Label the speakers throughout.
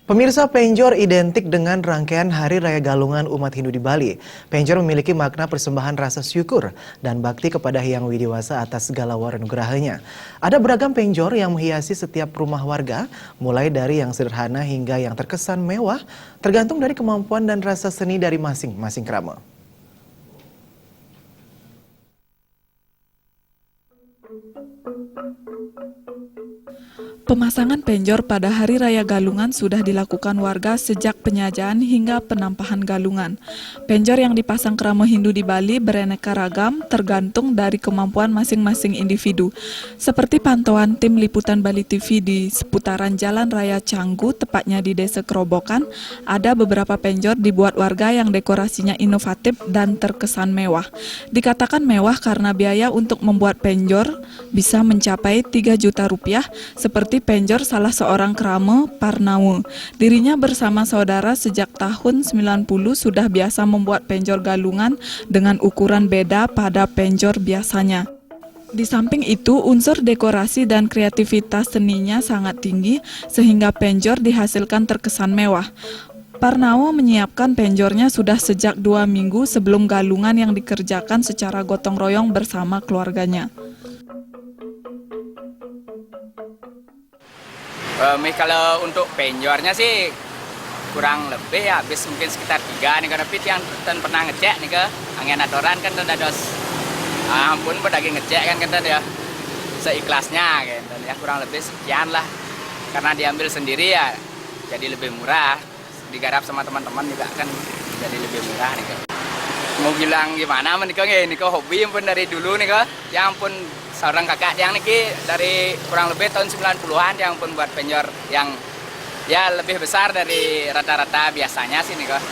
Speaker 1: Pemirsa, penjor identik dengan rangkaian Hari Raya Galungan umat Hindu di Bali. Penjor memiliki makna persembahan rasa syukur dan bakti kepada Hyang Widiwasa atas segala waranugahanya. Ada beragam penjor yang menghiasi setiap rumah warga, mulai dari yang sederhana hingga yang terkesan mewah, tergantung dari kemampuan dan rasa seni dari masing-masing krama.
Speaker 2: Pemasangan penjor pada Hari Raya Galungan sudah dilakukan warga sejak penyajian hingga penampahan galungan. Penjor yang dipasang krama Hindu di Bali beraneka ragam tergantung dari kemampuan masing-masing individu. Seperti pantauan tim liputan Bali TV di seputaran Jalan Raya Canggu, tepatnya di Desa Kerobokan, ada beberapa penjor dibuat warga yang dekorasinya inovatif dan terkesan mewah. Dikatakan mewah karena biaya untuk membuat penjor bisa mencapai 3 juta rupiah, seperti penjor salah seorang krama, Parnawa. Dirinya bersama saudara sejak tahun 90 sudah biasa membuat penjor galungan dengan ukuran beda pada penjor biasanya. Di samping itu, unsur dekorasi dan kreativitas seninya sangat tinggi sehingga penjor dihasilkan terkesan mewah. Parnawa menyiapkan penjornya sudah sejak 2 minggu sebelum galungan yang dikerjakan secara gotong royong bersama keluarganya.
Speaker 3: Kalau untuk penjornya sih kurang lebih habis mungkin sekitar 3 nih, tapi yang pernah ngecek nih ke angin atoran kan udah dos ampun lagi ngecek kan dia seikhlasnya gitu ya, kurang lebih sekian lah, karena diambil sendiri ya jadi lebih murah, digarap sama teman-teman juga kan jadi lebih murah nih ke. Mau bilang gimana ini kok hobi pun dari dulu nih ke, ya ampun. Seorang kakak yang niki dari kurang lebih tahun 90-an yang pun buat penjor yang ya lebih besar dari rata-rata biasanya sih nih kok.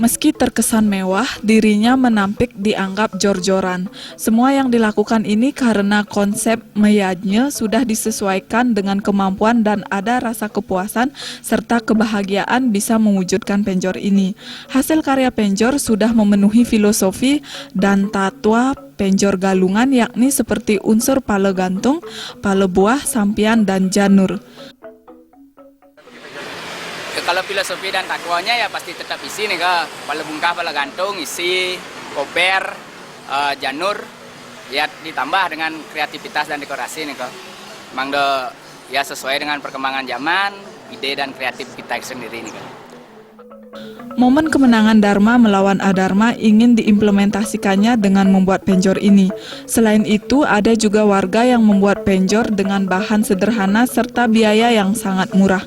Speaker 2: Meski terkesan mewah, dirinya menampik dianggap jor-joran. Semua yang dilakukan ini karena konsep meyajnya sudah disesuaikan dengan kemampuan dan ada rasa kepuasan serta kebahagiaan bisa mewujudkan penjor ini. Hasil karya penjor sudah memenuhi filosofi dan tatwa penjor galungan, yakni seperti unsur pala gantung, pala buah, sampian, dan janur.
Speaker 3: Kalau filosofi dan takwanya ya pasti tetap isi nih ke, pala bungkah, pala gantung, isi, koper, janur, ya ditambah dengan kreativitas dan dekorasi nih ke. Memang ya sesuai dengan perkembangan zaman, ide dan kreatif kita sendiri nih ke.
Speaker 2: Momen kemenangan Dharma melawan Adharma ingin diimplementasikannya dengan membuat penjor ini. Selain itu, ada juga warga yang membuat penjor dengan bahan sederhana serta biaya yang sangat murah.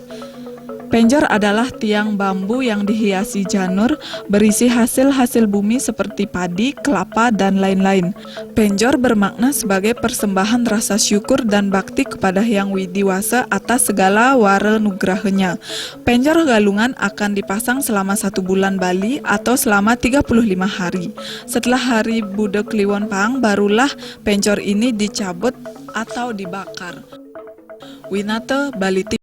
Speaker 2: Penjor adalah tiang bambu yang dihiasi janur, berisi hasil-hasil bumi seperti padi, kelapa, dan lain-lain. Penjor bermakna sebagai persembahan rasa syukur dan bakti kepada Hyang Widiwasa atas segala waranugahanya. Penjor galungan akan dipasang selama 1 bulan Bali atau selama 35 hari. Setelah hari Buddha Kliwon Pang, barulah penjor ini dicabut atau dibakar. Winata, Bali TV.